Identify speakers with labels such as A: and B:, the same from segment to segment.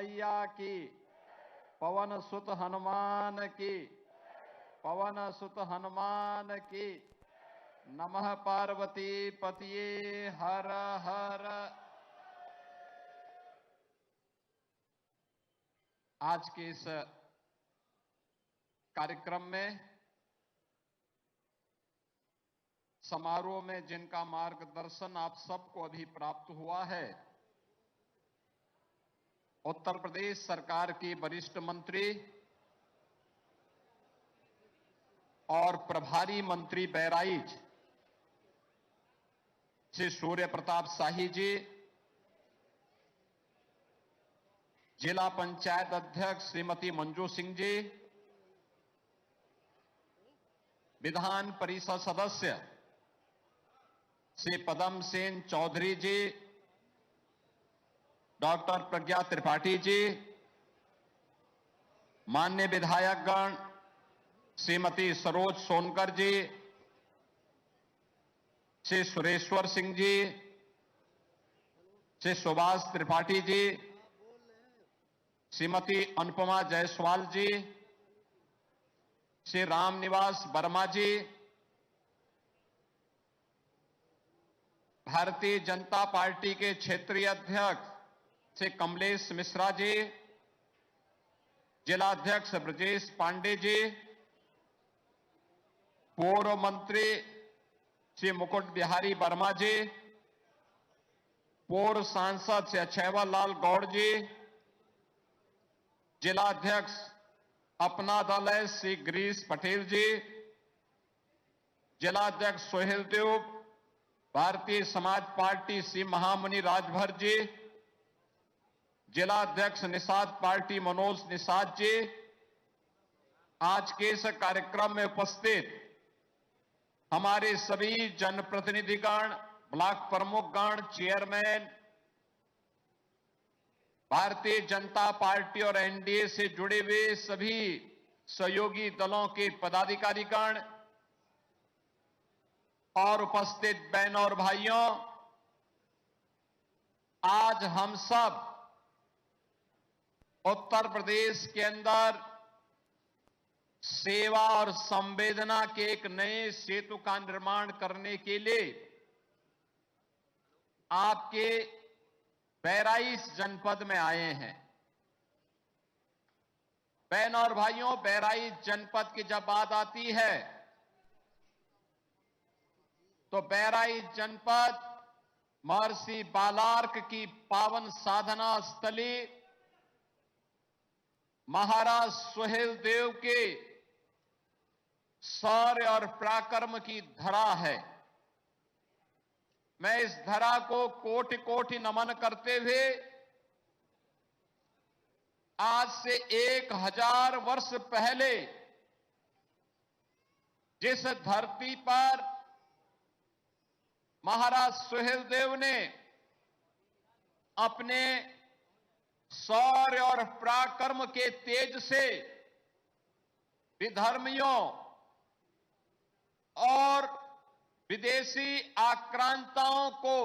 A: मैया की, पवन सुत हनुमान की, पवन सुत हनुमान की। नमः पार्वती पतिये हर हर। आज के इस कार्यक्रम में समारोह में जिनका मार्गदर्शन आप सबको अभी प्राप्त हुआ है, उत्तर प्रदेश सरकार की वरिष्ठ मंत्री और प्रभारी मंत्री बहराइच श्री सूर्य प्रताप शाही जी, जिला पंचायत अध्यक्ष श्रीमती मंजू सिंह जी, विधान परिषद सदस्य श्री पदम सेन चौधरी जी, डॉक्टर प्रज्ञा त्रिपाठी जी, माननीय विधायकगण श्रीमती सरोज सोनकर जी, श्री सुरेश्वर सिंह जी, श्री सुभाष त्रिपाठी जी, श्रीमती अनुपमा जायसवाल जी, श्री रामनिवास वर्मा जी, भारतीय जनता पार्टी के क्षेत्रीय अध्यक्ष श्री कमलेश मिश्रा जी, जिलाध्यक्ष ब्रजेश पांडे जी, पूर्व मंत्री श्री मुकुट बिहारी वर्मा जी, पूर्व सांसद श्री अक्षयवर लाल गौड़ जी, जिलाध्यक्ष अपना दल है श्री गिरीश पटेल जी, जिलाध्यक्ष सोहेल देव, भारतीय समाज पार्टी श्री महामुनि राजभर जी, जिलाध्यक्ष निषाद पार्टी मनोज निषाद जी, आज के इस कार्यक्रम में उपस्थित हमारे सभी जनप्रतिनिधिगण, block प्रमुखगण, chairman, Bharatiya Janata party और एनडीए से जुड़े हुए सभी सहयोगी दलों के पदाधिकारीगण और उपस्थित बहनों और भाइयों, आज हम सब उत्तर प्रदेश के अंदर सेवा और संवेदना के एक नए सेतु का निर्माण करने के लिए आपके बहराइच जनपद में आए हैं। बहनों और भाइयों, बहराइच जनपद की जब बात आती है तो बहराइच जनपद महर्षि बालार्क की पावन साधना स्थली, महाराज सुहेल देव के शौर्य और पराक्रम की धरा है। मैं इस धरा को कोटि कोटि नमन करते हुए आज से 1000 वर्ष पहले जिस धरती पर महाराज सुहेल देव ने अपने शौर्य और पराक्रम के तेज से विधर्मियों और विदेशी आक्रांताओं को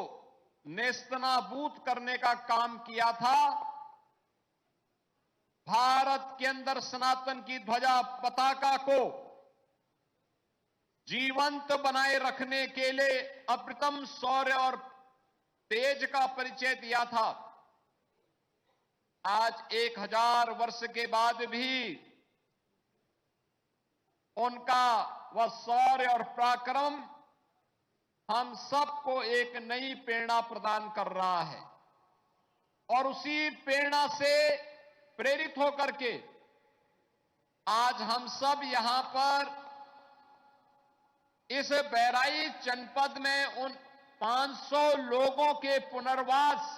A: नेस्तनाबूद करने का काम किया था, भारत के अंदर सनातन की ध्वजा पताका को जीवंत बनाए रखने के लिए अप्रतिम शौर्य और तेज का परिचय दिया था। आज 1000 वर्ष के बाद भी उनका वह शौर्य और पराक्रम हम सबको एक नई प्रेरणा प्रदान कर रहा है और उसी प्रेरणा से प्रेरित होकर के आज हम सब यहां पर इस बहराइच जनपद में उन 500 लोगों के पुनर्वास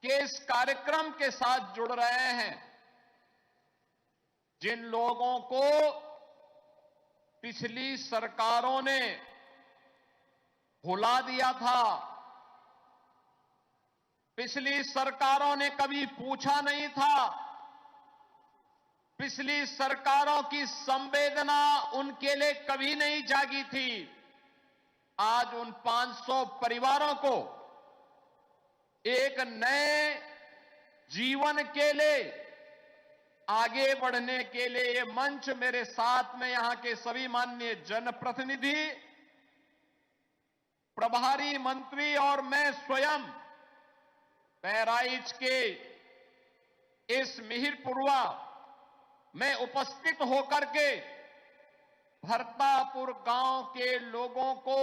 A: के इस कार्यक्रम के साथ जुड़ रहे हैं, जिन लोगों को पिछली सरकारों ने भुला दिया था, पिछली सरकारों ने कभी पूछा नहीं था, पिछली सरकारों की संवेदना उनके लिए कभी नहीं जागी थी। आज उन 500 परिवारों को एक नए जीवन के लिए आगे बढ़ने के लिए ये मंच मेरे साथ में यहां के सभी माननीय जनप्रतिनिधि, प्रभारी मंत्री और मैं स्वयं बहराइच के इस मिहिरपुरवा में उपस्थित होकर के भरतापुर गांव के लोगों को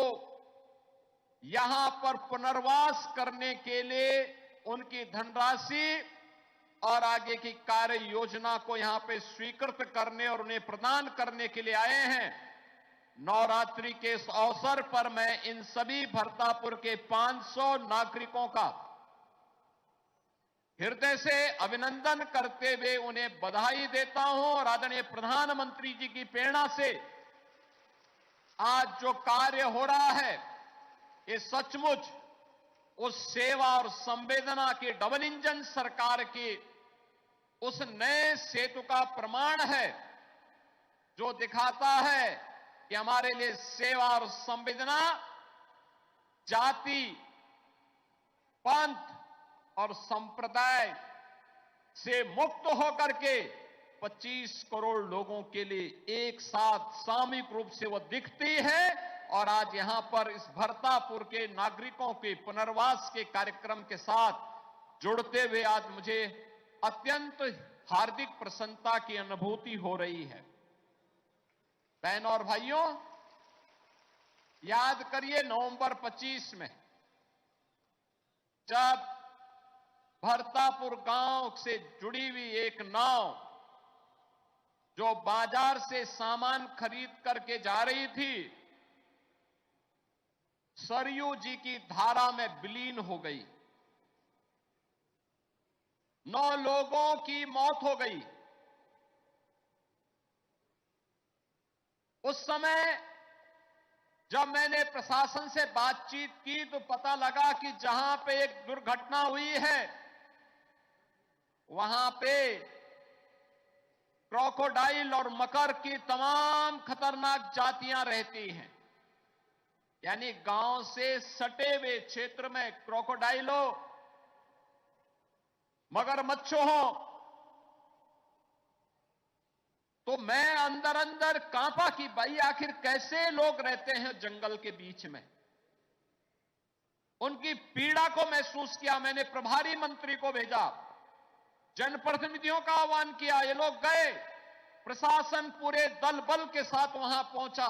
A: यहां पर पुनर्वास करने के लिए उनकी धनराशि और आगे की कार्य योजना को यहां पे स्वीकृत करने और उन्हें प्रदान करने के लिए आए हैं। नवरात्रि के इस अवसर पर मैं इन सभी भरतापुर के 500 नागरिकों का हृदय से अभिनंदन करते हुए उन्हें बधाई देता हूं और आदरणीय प्रधानमंत्री जी की प्रेरणा से आज जो कार्य हो रहा है ये सचमुच उस सेवा और संवेदना की डबल इंजन सरकार की उस नए सेतु का प्रमाण है जो दिखाता है कि हमारे लिए सेवा और संवेदना जाति, पंथ और संप्रदाय से मुक्त होकर के 25 करोड़ लोगों के लिए एक साथ सामूहिक रूप से वो दिखती है। और आज यहां पर इस भरतापुर के नागरिकों के पुनर्वास के कार्यक्रम के साथ जुड़ते हुए आज मुझे अत्यंत हार्दिक प्रसन्नता की अनुभूति हो रही है। बहनों और भाइयों, याद करिए नवंबर 25 में जब भरतापुर गांव से जुड़ी हुई एक नाव जो बाजार से सामान खरीद करके जा रही थी, सरयू जी की धारा में विलीन हो गई। 9 लोगों की मौत हो गई। उस समय जब मैंने प्रशासन से बातचीत की तो पता लगा कि जहां पे एक दुर्घटना हुई है वहां पे क्रोकोडाइल और मकर की तमाम खतरनाक जातियां रहती हैं। यानी गांव से सटे हुए क्षेत्र में क्रोकोडाइल हो, मगरमच्छो हो, तो मैं अंदर अंदर कांपा कि भाई आखिर कैसे लोग रहते हैं जंगल के बीच में। उनकी पीड़ा को महसूस किया। मैंने प्रभारी मंत्री को भेजा, जनप्रतिनिधियों का आह्वान किया, ये लोग गए, प्रशासन पूरे दल बल के साथ वहां पहुंचा,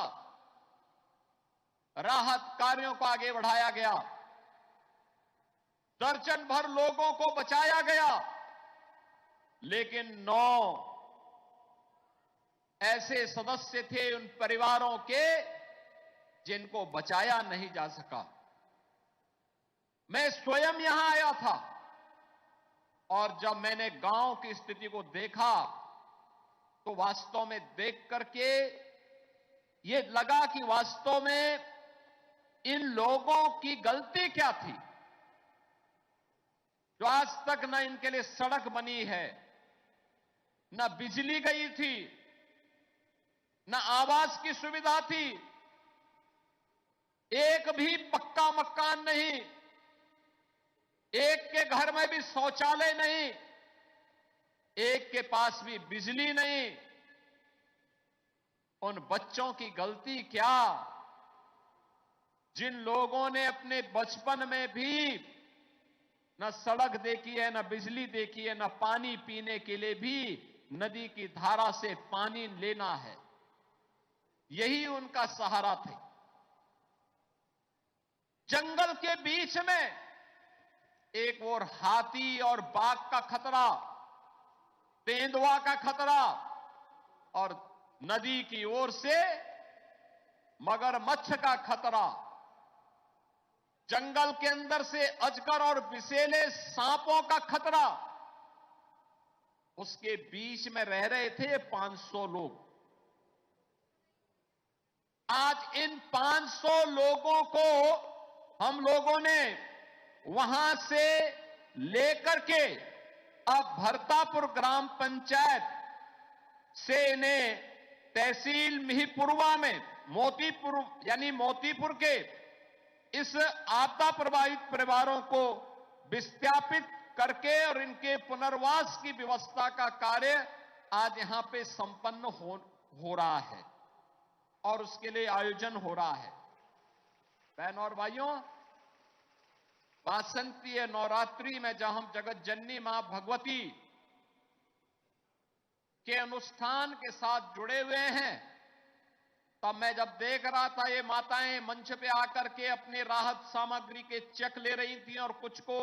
A: राहत कार्यों को आगे बढ़ाया गया, दर्जन भर लोगों को बचाया गया, लेकिन 9 ऐसे सदस्य थे उन परिवारों के जिनको बचाया नहीं जा सका। मैं स्वयं यहां आया था और जब मैंने गांव की स्थिति को देखा तो वास्तव में देख करके ये लगा कि वास्तव में इन लोगों की गलती क्या थी जो आज तक न इनके लिए सड़क बनी है, न बिजली गई थी, न आवास की सुविधा थी, एक भी पक्का मकान नहीं, एक के घर में भी शौचालय नहीं, एक के पास भी बिजली नहीं। उन बच्चों की गलती क्या जिन लोगों ने अपने बचपन में भी न सड़क देखी है, न बिजली देखी है, न पानी पीने के लिए भी नदी की धारा से पानी लेना है, यही उनका सहारा थे। जंगल के बीच में एक और हाथी और बाघ का खतरा, तेंदुआ का खतरा और नदी की ओर से मगरमच्छ का खतरा, जंगल के अंदर से अजगर और विषैले सांपों का खतरा, उसके बीच में रह रहे थे 500 लोग। आज इन 500 लोगों को हम लोगों ने वहां से लेकर के अब भरतापुर ग्राम पंचायत से इन्हें तहसील मिहिरपुरवा में मोतीपुर यानी मोतीपुर के इस आपदा प्रभावित परिवारों को विस्थापित करके और इनके पुनर्वास की व्यवस्था का कार्य आज यहां पे संपन्न हो रहा है और उसके लिए आयोजन हो रहा है। बहनों और भाइयों, वासंतीय नवरात्रि में जब हम जगत जननी मां भगवती के अनुष्ठान के साथ जुड़े हुए हैं, तब मैं जब देख रहा था ये माताएं मंच पे आकर के अपनी राहत सामग्री के चेक ले रही थी और कुछ को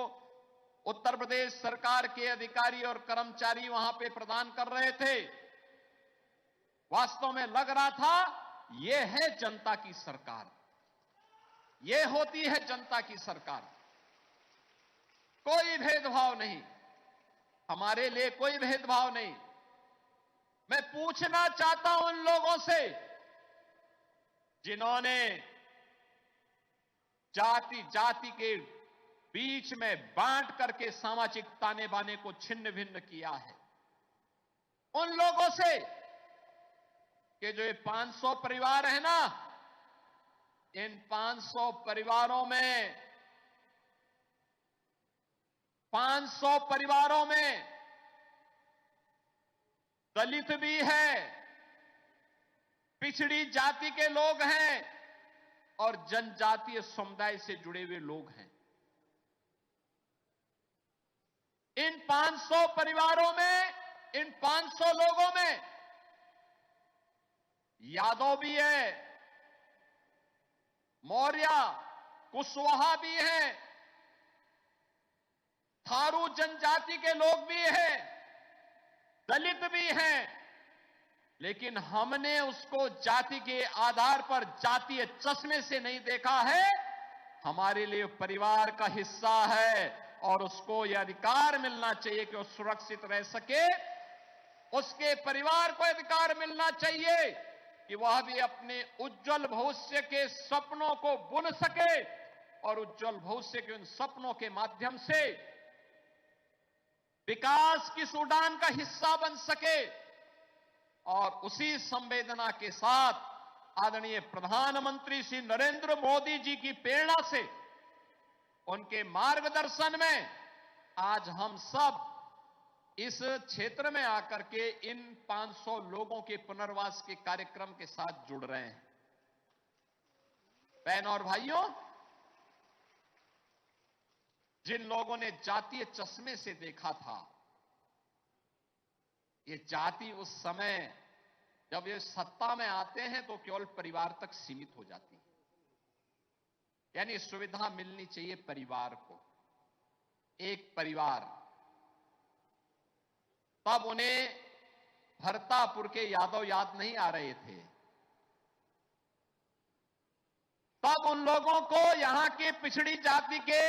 A: उत्तर प्रदेश सरकार के अधिकारी और कर्मचारी वहां पे प्रदान कर रहे थे, वास्तव में लग रहा था ये है जनता की सरकार, ये होती है जनता की सरकार। कोई भेदभाव नहीं, हमारे लिए कोई भेदभाव नहीं। मैं पूछना चाहता हूं उन लोगों से जिन्होंने जाति जाति के बीच में बांट करके सामाजिक ताने बाने को छिन्न भिन्न किया है, उन लोगों से कि जो ये 500 परिवार है ना, इन 500 परिवारों में 500 परिवारों में दलित भी है, पिछड़ी जाति के लोग हैं और जनजातीय समुदाय से जुड़े हुए लोग हैं। इन 500 परिवारों में, इन 500 लोगों में यादव भी है, मौर्य, कुशवाहा भी हैं, थारू जनजाति के लोग भी हैं, दलित भी हैं, लेकिन हमने उसको जाति के आधार पर जातीय चश्मे से नहीं देखा है। हमारे लिए परिवार का हिस्सा है और उसको यह अधिकार मिलना चाहिए कि वो सुरक्षित रह सके। उसके परिवार को अधिकार मिलना चाहिए कि वह भी अपने उज्जवल भविष्य के सपनों को बुन सके और उज्जवल भविष्य के उन सपनों के माध्यम से विकास की इस उड़ान का हिस्सा बन सके। और उसी संवेदना के साथ आदरणीय प्रधानमंत्री श्री नरेंद्र मोदी जी की प्रेरणा से, उनके मार्गदर्शन में आज हम सब इस क्षेत्र में आकर के इन 500 लोगों के पुनर्वास के कार्यक्रम के साथ जुड़ रहे हैं। बहनों और भाइयों, जिन लोगों ने जातीय चश्मे से देखा था, ये जाति उस समय जब ये सत्ता में आते हैं तो केवल परिवार तक सीमित हो जाती है, यानी सुविधा मिलनी चाहिए परिवार को, एक परिवार। तब उन्हें भरतापुर के यादव याद नहीं आ रहे थे, तब उन लोगों को यहां के पिछड़ी जाति के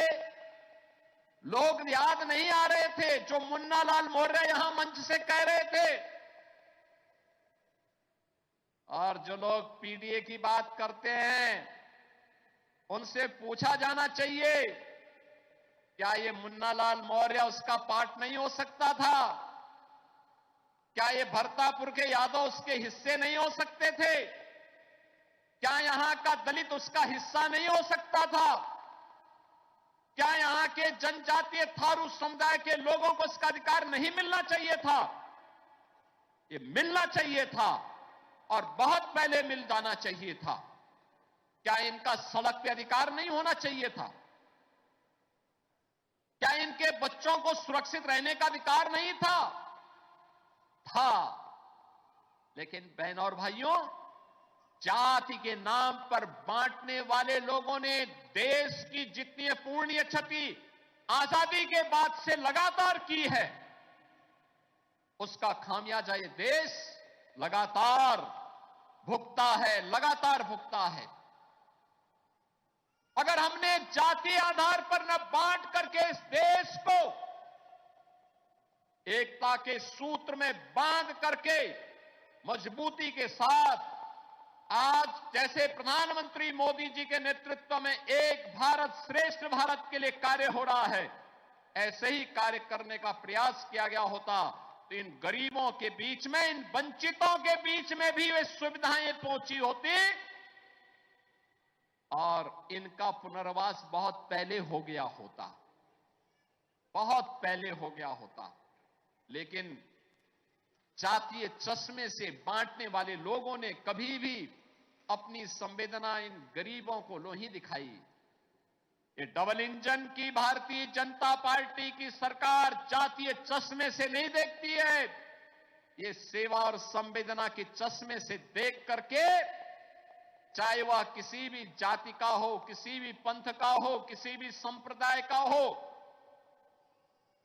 A: लोग याद नहीं आ रहे थे जो मुन्ना लाल मौर्य यहां मंच से कह रहे थे। और जो लोग पीडीए की बात करते हैं उनसे पूछा जाना चाहिए, क्या ये मुन्ना लाल मौर्य उसका पार्ट नहीं हो सकता था? क्या ये भरतापुर के यादव उसके हिस्से नहीं हो सकते थे? क्या यहां का दलित उसका हिस्सा नहीं हो सकता था? क्या यहां के जनजातीय थारू समुदाय के लोगों को इसका अधिकार नहीं मिलना चाहिए था? ये मिलना चाहिए था और बहुत पहले मिल जाना चाहिए था। क्या इनका सड़क पे अधिकार नहीं होना चाहिए था? क्या इनके बच्चों को सुरक्षित रहने का अधिकार नहीं था? था। लेकिन बहनों और भाइयों, जाति के नाम पर बांटने वाले लोगों ने देश की जितनी अपूर्णीय क्षति आजादी के बाद से लगातार की है, उसका खामियाजा ये देश लगातार भुगता है, लगातार भुगता है। अगर हमने जातीय आधार पर न बांट करके इस देश को एकता के सूत्र में बांध करके मजबूती के साथ आज जैसे प्रधानमंत्री मोदी जी के नेतृत्व में एक भारत श्रेष्ठ भारत के लिए कार्य हो रहा है, ऐसे ही कार्य करने का प्रयास किया गया होता तो इन गरीबों के बीच में, इन वंचितों के बीच में भी वे सुविधाएं पहुंची होती और इनका पुनर्वास बहुत पहले हो गया होता। बहुत पहले हो गया होता, लेकिन जातीय चश्मे से बांटने वाले लोगों ने कभी भी अपनी संवेदना इन गरीबों को नहीं दिखाई। ये डबल इंजन की भारतीय जनता पार्टी की सरकार जातीय चश्मे से नहीं देखती है, ये सेवा और संवेदना के चश्मे से देख करके, चाहे वह किसी भी जाति का हो, किसी भी पंथ का हो, किसी भी संप्रदाय का हो,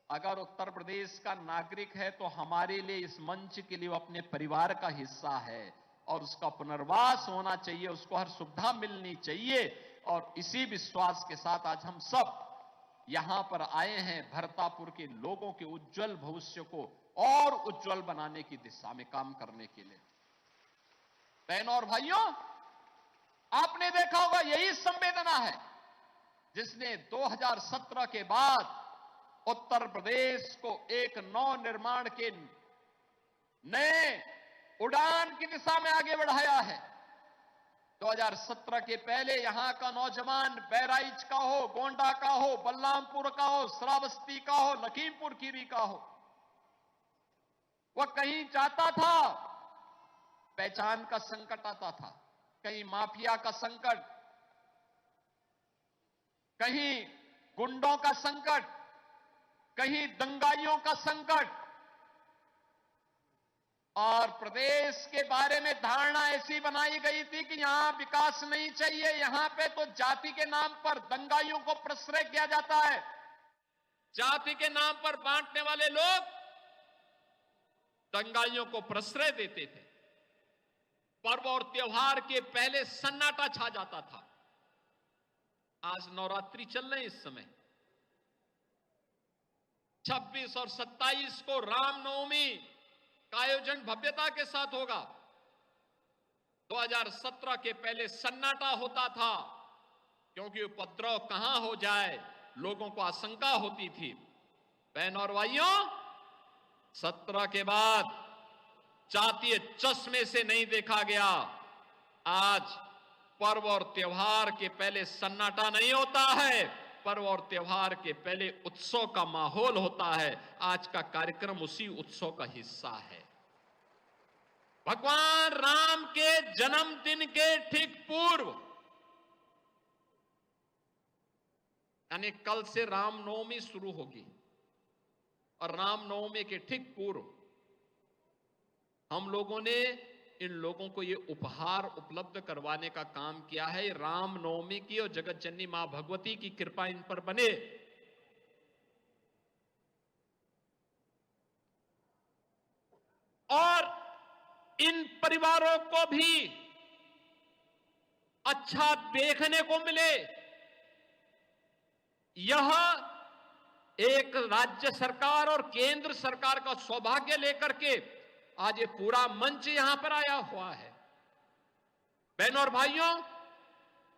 A: अगर उत्तर प्रदेश का नागरिक है तो हमारे लिए इस मंच के लिए वो अपने परिवार का हिस्सा है और उसका पुनर्वास होना चाहिए, उसको हर सुविधा मिलनी चाहिए। और इसी विश्वास के साथ आज हम सब यहां पर आए हैं, भरतापुर के लोगों के उज्जवल भविष्य को और उज्जवल बनाने की दिशा में काम करने के लिए। बहनों और भाइयों, आपने देखा होगा यही संवेदना है जिसने 2017 के बाद उत्तर प्रदेश को एक नव निर्माण के नए उड़ान की दिशा में आगे बढ़ाया है। 2017 के पहले यहां का नौजवान बहराइच का हो, गोंडा का हो, बलरामपुर का हो, श्रावस्ती का हो, लखीमपुर खीरी का हो, वह कहीं जाता था, पहचान का संकट आता था, कहीं माफिया का संकट, कहीं गुंडों का संकट, कहीं दंगाइयों का संकट, और प्रदेश के बारे में धारणा ऐसी बनाई गई थी कि यहां विकास नहीं चाहिए, यहां पे तो जाति के नाम पर दंगाइयों को प्रश्रय किया जाता है। जाति के नाम पर बांटने वाले लोग दंगाइयों को प्रश्रय देते थे। पर्व और त्योहार के पहले सन्नाटा छा जाता था। आज नवरात्रि चल रहे हैं, इस समय 26 और 27 को रामनवमी का आयोजन भव्यता के साथ होगा। 2017 के पहले सन्नाटा होता था, क्योंकि उपद्रव कहां हो जाए लोगों को आशंका होती थी। बहनों और भाइयों, 17 के बाद जातीय चश्मे से नहीं देखा गया। आज पर्व और त्योहार के पहले सन्नाटा नहीं होता है, पर्व और त्योहार के पहले उत्सव का माहौल होता है। आज का कार्यक्रम उसी उत्सव का हिस्सा है। भगवान राम के जन्मदिन के ठीक पूर्व, यानी कल से रामनवमी शुरू होगी, और रामनवमी के ठीक पूर्व हम लोगों ने इन लोगों को ये उपहार उपलब्ध करवाने का काम किया है। रामनवमी की और जगत जननी मां भगवती की कृपा इन पर बने। और इन परिवारों को भी अच्छा देखने को मिले। यह एक राज्य सरकार और केंद्र सरकार का सौभाग्य लेकर के आज ये पूरा मंच यहां पर आया हुआ है। बहनों और भाइयों,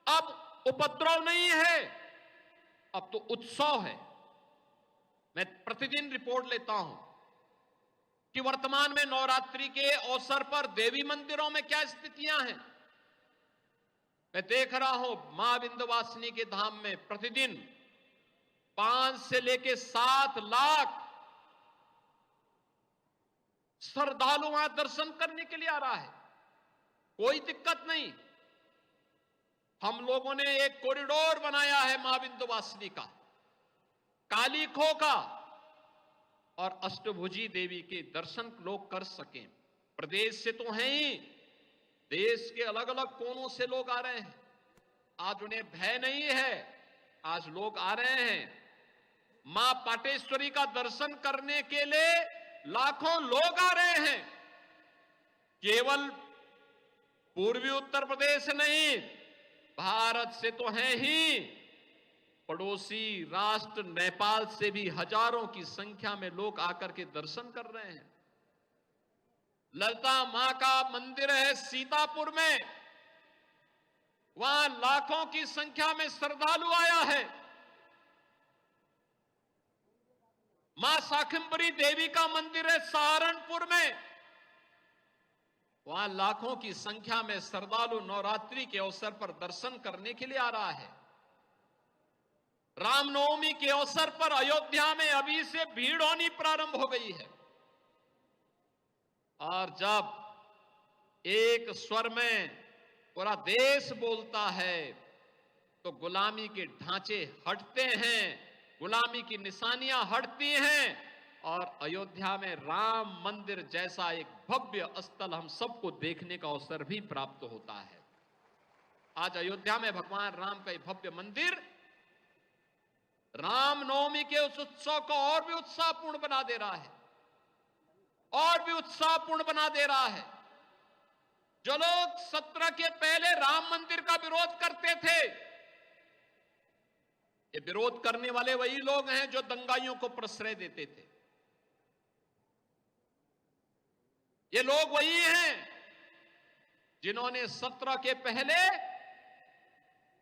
A: अब उपद्रव नहीं है, अब तो उत्सव है। मैं प्रतिदिन रिपोर्ट लेता हूं कि वर्तमान में नवरात्रि के अवसर पर देवी मंदिरों में क्या स्थितियां हैं। मैं देख रहा हूं मां विंध्यवासिनी के धाम में प्रतिदिन 5 से लेकर 7 लाख श्रद्धालु वहां दर्शन करने के लिए आ रहा है। कोई दिक्कत नहीं। हम लोगों ने एक कॉरिडोर बनाया है मां विंध्यवासिनी का, काली खो का, और अष्टभुजी देवी के दर्शन लोग कर सकें। प्रदेश से तो हैं ही, देश के अलग अलग कोनों से लोग आ रहे हैं। आज उन्हें भय नहीं है, आज लोग आ रहे हैं। मां पाटेश्वरी का दर्शन करने के लिए लाखों लोग आ रहे हैं। केवल पूर्वी उत्तर प्रदेश नहीं, भारत से तो हैं ही, पड़ोसी राष्ट्र नेपाल से भी हजारों की संख्या में लोग आकर के दर्शन कर रहे हैं। ललिता मां का मंदिर है सीतापुर में, वहां लाखों की संख्या में श्रद्धालु आया है। मां शाकंभरी देवी का मंदिर है सहारनपुर में, वहां लाखों की संख्या में श्रद्धालु नवरात्रि के अवसर पर दर्शन करने के लिए आ रहा है। रामनवमी के अवसर पर अयोध्या में अभी से भीड़ होनी प्रारंभ हो गई है। और जब एक स्वर में पूरा देश बोलता है तो गुलामी के ढांचे हटते हैं, गुलामी की निशानियां हटती हैं और अयोध्या में राम मंदिर जैसा एक भव्य स्थल हम सबको देखने का अवसर भी प्राप्त होता है। आज अयोध्या में भगवान राम का एक भव्य मंदिर रामनवमी के उस उत्सव को और भी उत्साहपूर्ण बना दे रहा है, और भी उत्साहपूर्ण बना दे रहा है। जो लोग 17 के पहले राम मंदिर का विरोध करते थे, ये विरोध करने वाले वही लोग हैं जो दंगाइयों को प्रश्रय देते थे। ये लोग वही हैं जिन्होंने 17 के पहले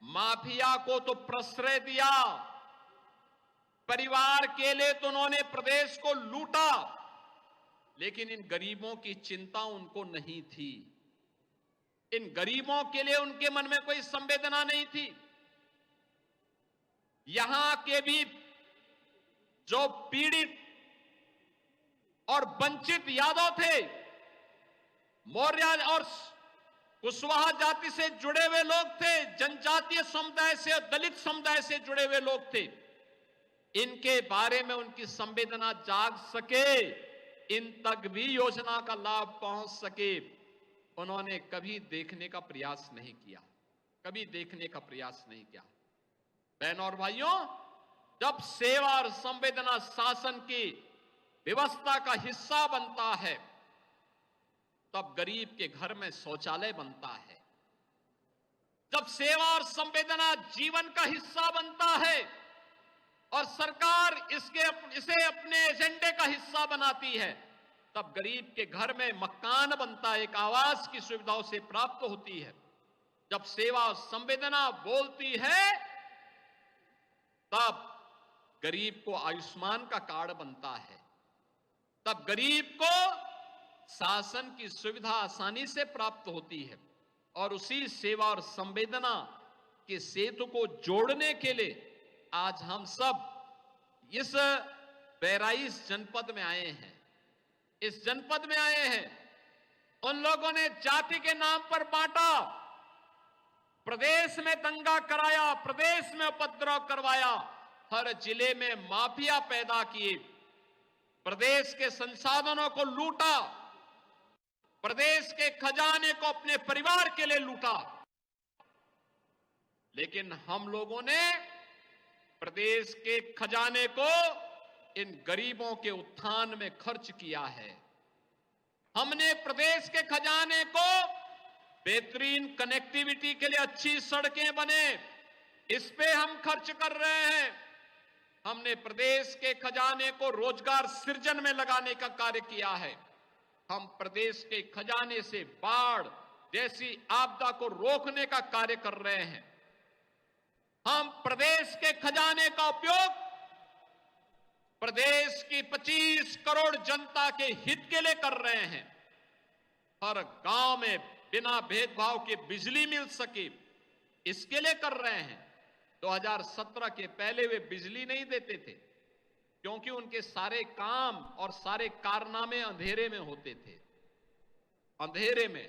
A: माफिया को तो प्रश्रय दिया, परिवार के लिए तो उन्होंने प्रदेश को लूटा, लेकिन इन गरीबों की चिंता उनको नहीं थी। इन गरीबों के लिए उनके मन में कोई संवेदना नहीं थी। यहां के भी जो पीड़ित और वंचित यादव थे, मौर्य और कुशवाहा जाति से जुड़े हुए लोग थे, जनजातीय समुदाय से, दलित समुदाय से जुड़े हुए लोग थे, इनके बारे में उनकी संवेदना जाग सके, इन तक भी योजना का लाभ पहुंच सके, उन्होंने कभी देखने का प्रयास नहीं किया, कभी देखने का प्रयास नहीं किया। बहनों और भाइयों, जब सेवा और संवेदना शासन की व्यवस्था का हिस्सा बनता है, तब गरीब के घर में शौचालय बनता है। जब सेवा और संवेदना जीवन का हिस्सा बनता है और सरकार इसे अपने एजेंडे का हिस्सा बनाती है, तब गरीब के घर में मकान बनता है, एक आवास की सुविधाओं से प्राप्त होती है। जब सेवा और संवेदना बोलती है, तब गरीब को आयुष्मान का कार्ड बनता है, तब गरीब को शासन की सुविधा आसानी से प्राप्त होती है। और उसी सेवा और संवेदना के सेतु को जोड़ने के लिए आज हम सब इस बहराइच जनपद में आए हैं। इस जनपद में आए हैं, उन लोगों ने जाति के नाम पर बांटा, प्रदेश में दंगा कराया, प्रदेश में उपद्रव करवाया, हर जिले में माफिया पैदा किए, प्रदेश के संसाधनों को लूटा, प्रदेश के खजाने को अपने परिवार के लिए लूटा। लेकिन हम लोगों ने प्रदेश के खजाने को इन गरीबों के उत्थान में खर्च किया है। हमने प्रदेश के खजाने को बेहतरीन कनेक्टिविटी के लिए अच्छी सड़कें बने, इस पे हम खर्च कर रहे हैं। हमने प्रदेश के खजाने को रोजगार सृजन में लगाने का कार्य किया है। हम प्रदेश के खजाने से बाढ़ जैसी आपदा को रोकने का कार्य कर रहे हैं। हम प्रदेश के खजाने का उपयोग प्रदेश की 25 करोड़ जनता के हित के लिए कर रहे हैं। हर गांव में बिना भेदभाव के बिजली मिल सके, इसके लिए कर रहे हैं। 2017 के पहले वे बिजली नहीं देते थे, क्योंकि उनके सारे काम और सारे कारनामे अंधेरे में होते थे। अंधेरे में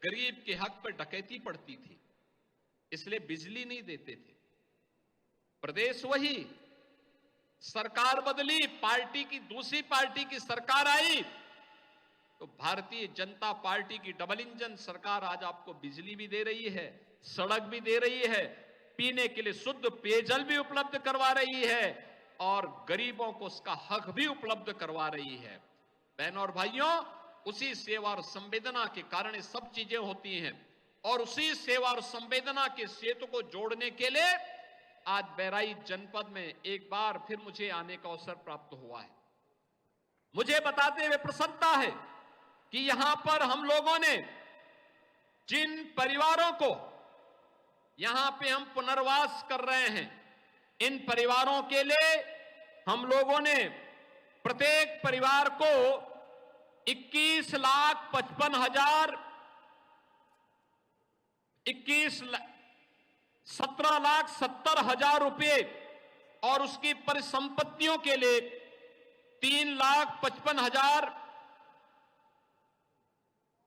A: गरीब के हक पर डकैती पड़ती थी, इसलिए बिजली नहीं देते थे। प्रदेश वही, सरकार बदली, पार्टी की दूसरी पार्टी की सरकार आई, तो भारतीय जनता पार्टी की डबल इंजन सरकार आज आपको बिजली भी दे रही है, सड़क भी दे रही है, पीने के लिए शुद्ध पेयजल भी उपलब्ध करवा रही है और गरीबों को उसका हक भी उपलब्ध करवा रही है। बहनों और भाइयों, उसी सेवा और संवेदना के कारण ये सब चीजें होती हैं और उसी सेवा और संवेदना के सेतु को जोड़ने के लिए आज बहराइच जनपद में एक बार फिर मुझे आने का अवसर प्राप्त हुआ है। मुझे बताते हुए प्रसन्नता है कि यहां पर हम लोगों ने जिन परिवारों को यहां पे हम पुनर्वास कर रहे हैं, इन परिवारों के लिए हम लोगों ने प्रत्येक परिवार को 17,70,000 रुपए और उसकी परिसंपत्तियों के लिए 3,55,000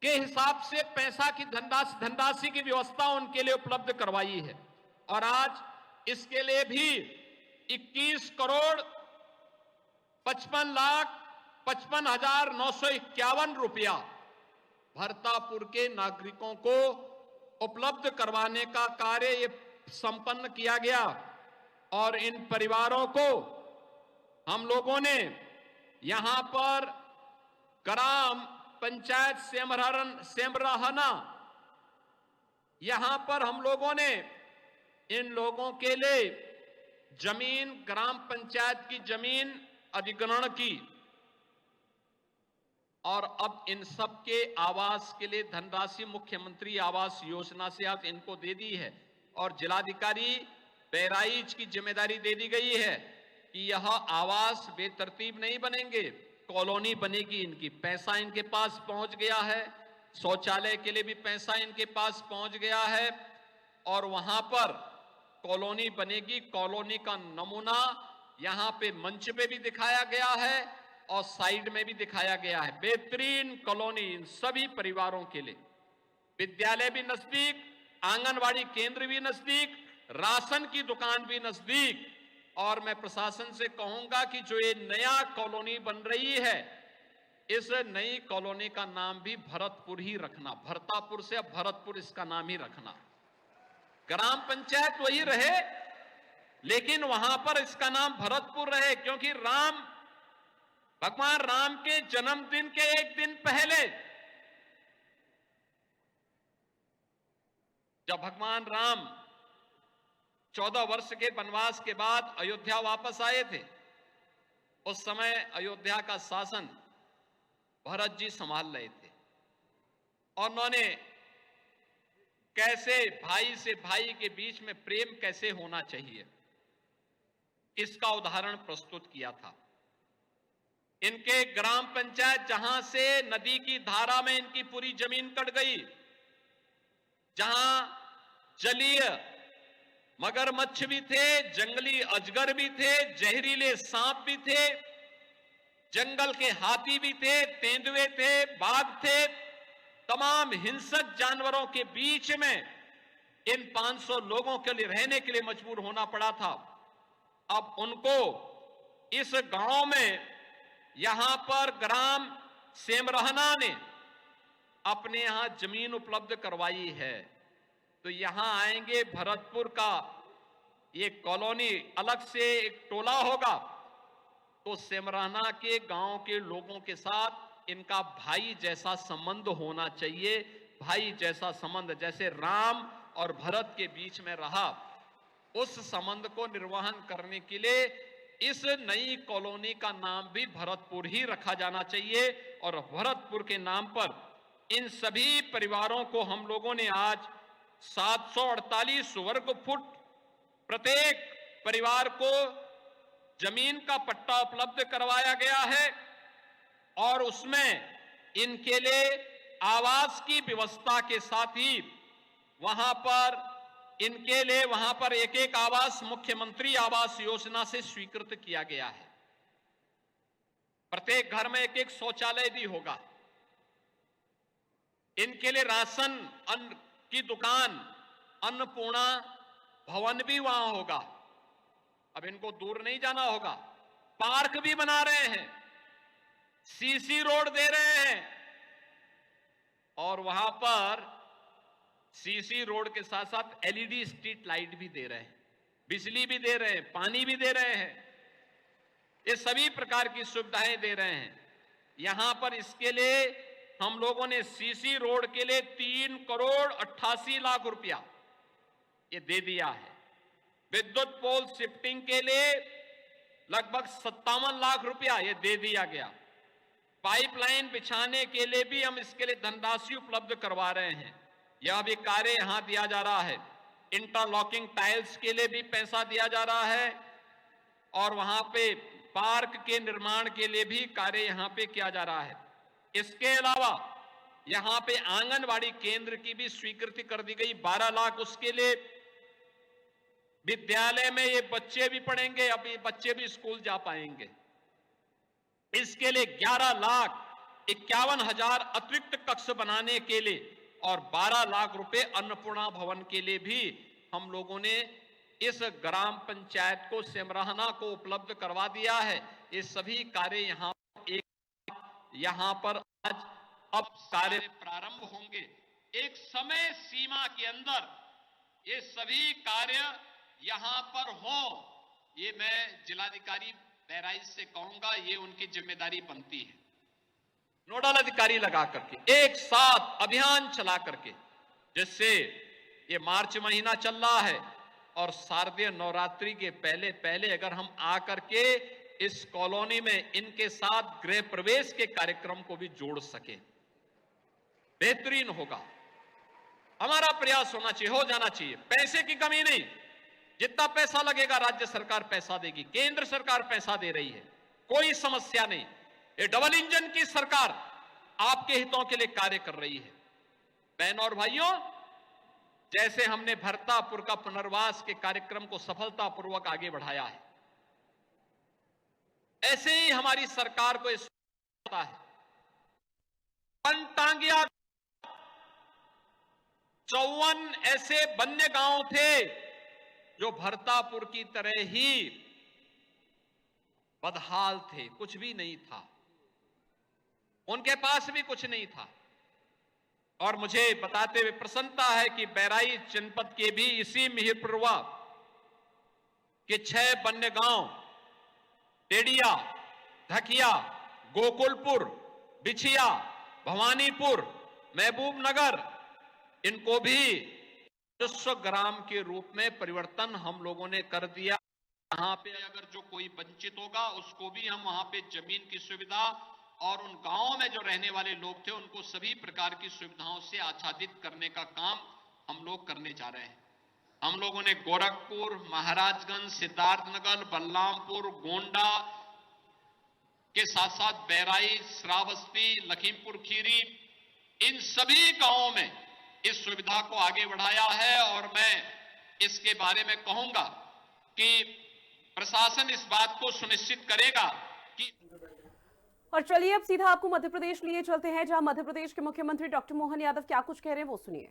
A: के हिसाब से पैसा की धनराशि की व्यवस्था उनके लिए उपलब्ध करवाई है। और आज इसके लिए भी 21 करोड़ 55,55,951 रुपया भरतापुर के नागरिकों को उपलब्ध करवाने का कार्य ये संपन्न किया गया। और इन परिवारों को हम लोगों ने यहां पर ग्राम पंचायत सेमराहना, यहां पर हम लोगों ने इन लोगों के लिए जमीन, ग्राम पंचायत की जमीन अधिग्रहण की और अब इन सब के आवास के लिए धनराशि मुख्यमंत्री आवास योजना से आज इनको दे दी है। और जिलाधिकारी बहराइच की जिम्मेदारी दे दी गई है कि यह आवास बेतरतीब नहीं बनेंगे, कॉलोनी बनेगी इनकी। पैसा इनके पास पहुंच गया है, शौचालय के लिए भी पैसा इनके पास पहुंच गया है और वहां पर कॉलोनी बनेगी। कॉलोनी का नमूना यहां पे मंच पे भी दिखाया गया है और साइड में भी दिखाया गया है। बेहतरीन कॉलोनी इन सभी परिवारों के लिए। विद्यालय भी नजदीक, आंगनवाड़ी केंद्र भी नजदीक, राशन की दुकान भी नजदीक। और मैं प्रशासन से कहूंगा कि जो ये नया कॉलोनी बन रही है, इस नई कॉलोनी का नाम भी भरतपुर ही रखना। भरतापुर से अब भरतपुर इसका नाम ही रखना। ग्राम पंचायत वही रहे लेकिन वहां पर इसका नाम भरतपुर रहे, क्योंकि भगवान राम के जन्मदिन के एक दिन पहले जब भगवान राम 14 वर्ष के वनवास के बाद अयोध्या वापस आए थे, उस समय अयोध्या का शासन भरत जी संभाल रहे थे और उन्होंने कैसे भाई से भाई के बीच में प्रेम कैसे होना चाहिए इसका उदाहरण प्रस्तुत किया था। इनके ग्राम पंचायत जहां से नदी की धारा में इनकी पूरी जमीन कट गई, जहां जलीय मगरमच्छ भी थे, जंगली अजगर भी थे, जहरीले सांप भी थे, जंगल के हाथी भी थे, तेंदुए थे, बाघ थे, तमाम हिंसक जानवरों के बीच में इन 500 लोगों के लिए रहने के लिए मजबूर होना पड़ा था। अब उनको इस गांव में यहां पर ग्राम सेमरहना ने अपने यहां जमीन उपलब्ध करवाई है। तो यहां आएंगे, भरतपुर का ये कॉलोनी अलग से एक टोला होगा, तो सेमरहना के गांव के लोगों के साथ इनका भाई जैसा संबंध होना चाहिए। भाई जैसा संबंध जैसे राम और भरत के बीच में रहा, उस संबंध को निर्वहन करने के लिए इस नई कॉलोनी का नाम भी भरतपुर ही रखा जाना चाहिए। और भरतपुर के नाम पर इन सभी परिवारों को हम लोगों ने आज 748 वर्ग फुट प्रत्येक परिवार को जमीन का पट्टा उपलब्ध करवाया गया है और उसमें इनके लिए आवास की व्यवस्था के साथ ही वहां पर इनके लिए वहां पर एक एक आवास मुख्यमंत्री आवास योजना से स्वीकृत किया गया है। प्रत्येक घर में एक एक शौचालय भी होगा। इनके लिए राशन अन्न की दुकान, अन्नपूर्णा भवन भी वहां होगा। अब इनको दूर नहीं जाना होगा। पार्क भी बना रहे हैं, सीसी रोड दे रहे हैं और वहां पर सीसी रोड के साथ साथ एलईडी स्ट्रीट लाइट भी दे रहे हैं, बिजली भी दे रहे हैं, पानी भी दे रहे हैं। ये सभी प्रकार की सुविधाएं दे रहे हैं। यहां पर इसके लिए हम लोगों ने सीसी रोड के लिए 3 करोड़ 88 लाख रुपया ये दे दिया है। विद्युत पोल शिफ्टिंग के लिए लगभग 57 लाख रुपया ये दे दिया गया। पाइपलाइन बिछाने के लिए भी हम इसके लिए धनराशि उपलब्ध करवा रहे हैं। यह भी कार्य यहां दिया जा रहा है। इंटरलॉकिंग टाइल्स के लिए भी पैसा दिया जा रहा है और वहां पे पार्क के निर्माण के लिए भी कार्य यहां पे किया जा रहा है। इसके अलावा यहां पे आंगनवाड़ी केंद्र की भी स्वीकृति कर दी गई, 12 लाख उसके लिए
B: विद्यालय में ये बच्चे भी पढ़ेंगे, अब ये बच्चे भी स्कूल जा पाएंगे। इसके लिए 11,51,000 अतिरिक्त कक्ष बनाने के लिए और 12 लाख रुपए अन्नपूर्णा भवन के लिए भी हम लोगों ने इस ग्राम पंचायत को, सिमराहना को उपलब्ध करवा दिया है। ये सभी कार्य यहां पर आज अब कार्य प्रारंभ होंगे। एक समय सीमा के अंदर ये सभी कार्य यहां पर हो, ये मैं जिलाधिकारी बहराइच से कहूंगा, ये उनकी जिम्मेदारी बनती है। नोडल अधिकारी लगा करके एक साथ अभियान चला करके, जिससे ये मार्च महीना चल रहा है और शारदीय नवरात्रि के पहले पहले अगर हम आकर के इस कॉलोनी में इनके साथ गृह प्रवेश के कार्यक्रम को भी जोड़ सके, बेहतरीन होगा। हमारा प्रयास होना चाहिए, हो जाना चाहिए। पैसे की कमी नहीं, जितना पैसा लगेगा राज्य सरकार पैसा देगी, केंद्र सरकार पैसा दे रही है, कोई समस्या नहीं। ये डबल इंजन की सरकार आपके हितों के लिए कार्य कर रही है। बहनों और भाइयों, जैसे हमने भरतापुर का पुनर्वास के कार्यक्रम को सफलतापूर्वक आगे बढ़ाया है, ऐसे ही हमारी सरकार को इस पता है। टांगिया 54 ऐसे वन्य गांव थे जो भरतापुर की तरह ही बदहाल थे, कुछ भी नहीं था, उनके पास भी कुछ नहीं था। और मुझे बताते हुए प्रसन्नता है कि बहराइच जनपद के भी इसी मिहिरपुरवा के 6 वन्य गांव, टेडिया, धकिया, गोकुलपुर, बिछिया, भवानीपुर, महबूब नगर, इनको भी राजस्व ग्राम के रूप में परिवर्तन हम लोगों ने कर दिया। यहाँ पे अगर जो कोई वंचित होगा उसको भी हम वहां पे जमीन की सुविधा और उन गांवों में जो रहने वाले लोग थे उनको सभी प्रकार की सुविधाओं से आच्छादित करने का काम हम लोग करने जा रहे हैं। हम लोगों ने गोरखपुर, महाराजगंज, सिद्धार्थनगर, बलरामपुर, गोंडा के साथ साथ बहराइच, श्रावस्ती, लखीमपुर खीरी, इन सभी गांवों में इस सुविधा को आगे बढ़ाया है। और मैं इसके बारे में कहूंगा कि प्रशासन इस बात को सुनिश्चित करेगा कि।
C: और चलिए अब सीधा आपको मध्य प्रदेश लिए चलते हैं, जहां मध्य प्रदेश के मुख्यमंत्री डॉक्टर मोहन यादव क्या कुछ कह रहे हैं वो सुनिए।